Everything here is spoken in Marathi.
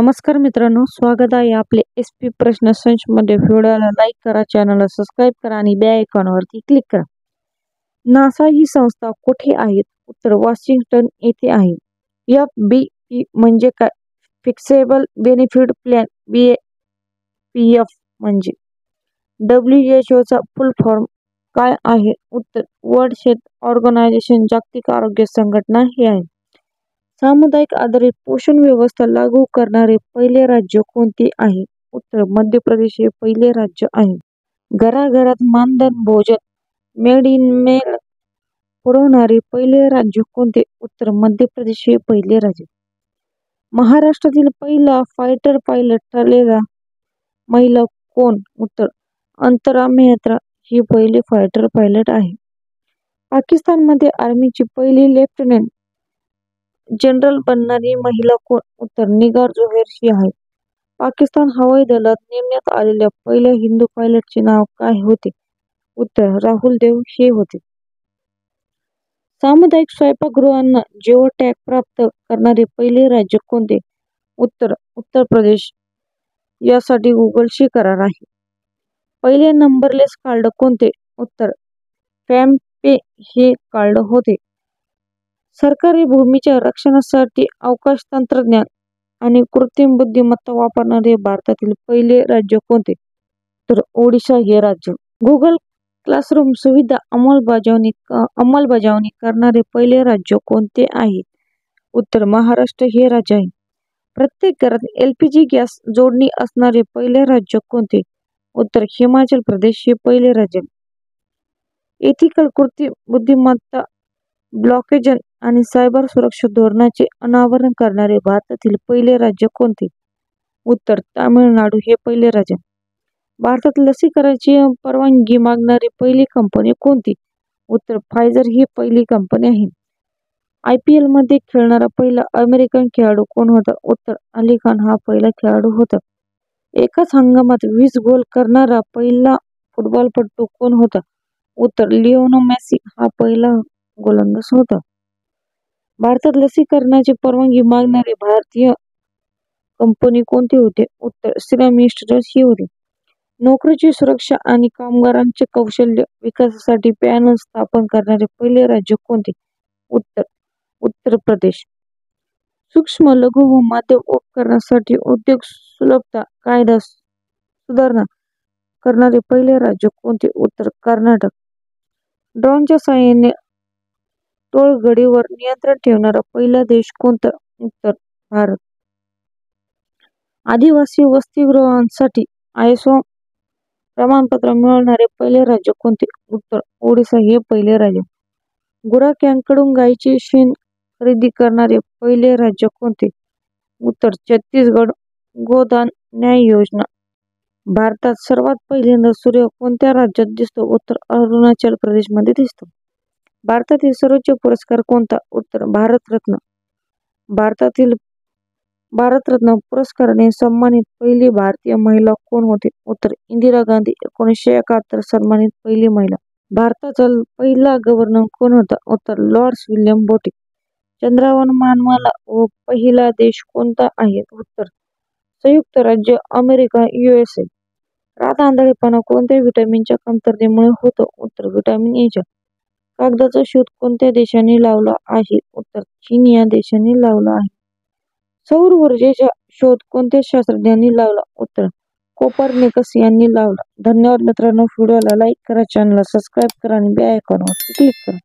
नमस्कार मित्रांनो, स्वागत आहे आपले SP प्रश्न संच मध्ये. व्हिडिओला लाईक करा, चॅनलला सबस्क्राईब करा आणि बेल आयकॉनवरती क्लिक करा. नासा ही संस्था कुठे आहे? उत्तर वॉशिंग्टन येथे आहे. FBP म्हणजे काय? Fixable benefit plan. BPF म्हणजे WHO चा फुल फॉर्म काय आहे? उत्तर वर्ल्ड हेल्थ ऑर्गनायझेशन, जागतिक आरोग्य संघटना हे आहे. सामुदायिक आधारित पोषण व्यवस्था लागू करणारे पहिले राज्य कोणते आहे? उत्तर मध्य प्रदेश हे पहिले राज्य आहे. घराघरात मानधन भोजन मेड इन मेल पुरवणारे पहिले राज्य कोणते? उत्तर मध्य प्रदेश हे पहिले राज्य. महाराष्ट्रातील पहिला फायटर पायलट ठरलेला महिला कोण? उत्तर अंतरा मेहता ही पहिली फायटर पायलट आहे. पाकिस्तानमध्ये आर्मीची पहिली लेफ्टनंट जनरल बनणारी महिला कोण? उत्तर निगार जोहर ही आहे. पाकिस्तान हवाई दलात नेमण्यात आलेल्या पहिल्या हिंदू पायलटचे नाव काय होते? उत्तर राहुल देव हे होते. सामुदायिक स्वयंपाकगृहांना जिओ टॅग प्राप्त करणारे पहिले राज्य कोणते? उत्तर उत्तर प्रदेश. यासाठी गुगलशी करार आहे. पहिले नंबरलेस कार्ड कोणते? उत्तर फॅम पे हे कार्ड होते. सरकारी भूमीच्या रक्षणासाठी अवकाश तंत्रज्ञान आणि कृत्रिम बुद्धिमत्ता वापरणारे भारतातील पहिले राज्य कोणते? तर ओडिशा हे राज्य. गुगल क्लासरूम सुविधा अंमलबजावणी करणारे पहिले राज्य कोणते आहे? उत्तर महाराष्ट्र हे राज्य आहे. प्रत्येक घरात LPG गॅस जोडणी असणारे पहिले राज्य कोणते? उत्तर हिमाचल प्रदेश हे पहिले राज्य. एथिकल कृत्रिम बुद्धिमत्ता ब्लॉकचेन आणि सायबर सुरक्षा धोरणाचे अनावरण करणारे भारतातील पहिले राज्य कोणते? उत्तर तामिळनाडू हे पहिले राज्य. भारतात लसीकरणाची परवानगी मागणारी पहिली कंपनी कोणती? उत्तर फायझर ही पहिली कंपनी आहे. IPL मध्ये खेळणारा पहिला अमेरिकन खेळाडू कोण होता? उत्तर अली खान हा पहिला खेळाडू होता. एकाच हंगामात 20 गोल करणारा पहिला फुटबॉलपटू कोण होता? उत्तर लिओनेल मेसी हा पहिला गोलंदाज होता. भारतात लसीकरणाची परवानगी मागणारी भारतीय कंपनी कोणती होती? उत्तर सिरम इन्स्टिट्यूट ही होती. नोकरीची सुरक्षा आणि कामगारांचे कौशल्य विकासासाठी पॅनल स्थापन करणारे पहिले राज्य कोणते? उत्तर उत्तर प्रदेश. सूक्ष्म लघु व मध्यम उपकरणासाठी उद्योग सुलभता कायदा सुधारणा करणारे पहिले राज्य कोणते? उत्तर कर्नाटक. ड्रोनच्या साहाय्याने टोळगडीवर नियंत्रण ठेवणारा पहिला देश कोणता? उत्तर भारत. आदिवासी वसतिगृहांसाठी ISO प्रमाणपत्र मिळवणारे पहिले राज्य कोणते? उत्तर ओडिशा हे पहिले राज्य. गुराख्यांकडून गायीचे शेण खरेदी करणारे पहिले राज्य कोणते? उत्तर छत्तीसगड. गोदान न्याय योजना. भारतात सर्वात पहिल्यांदा सूर्य कोणत्या राज्यात दिसतो? उत्तर अरुणाचल प्रदेशमध्ये दिसतो. भारतातील सर्वोच्च पुरस्कार कोणता? उत्तर भारतरत्न. भारतरत्न पुरस्काराने सन्मानित पहिली भारतीय महिला कोण होती? उत्तर इंदिरा गांधी. 1971 सन्मानित पहिली महिला. भारताचा पहिला गव्हर्नर कोण होता? उत्तर लॉर्ड विल्यम बेंटिक. चंद्रावर मानवाला व पहिला देश कोणता आहे? उत्तर संयुक्त राज्य अमेरिका USA. रात आंधळेपणा कोणत्या व्हिटॅमिनच्या कमतरतेमुळे होतो? उत्तर व्हिटॅमिन A च्या. कागदाचा शोध कोणत्या देशाने लावला आहे? उत्तर चीन या देशाने लावला आहे. सौर ऊर्जेचा शोध कोणत्या शास्त्रज्ञांनी लावला? उत्तर कोपर्निकस यांनी लावला. धन्यवाद मित्रांनो. व्हिडिओला लाईक करा, चॅनलला सबस्क्राईब करा आणि बेल आयकॉनवर क्लिक करा.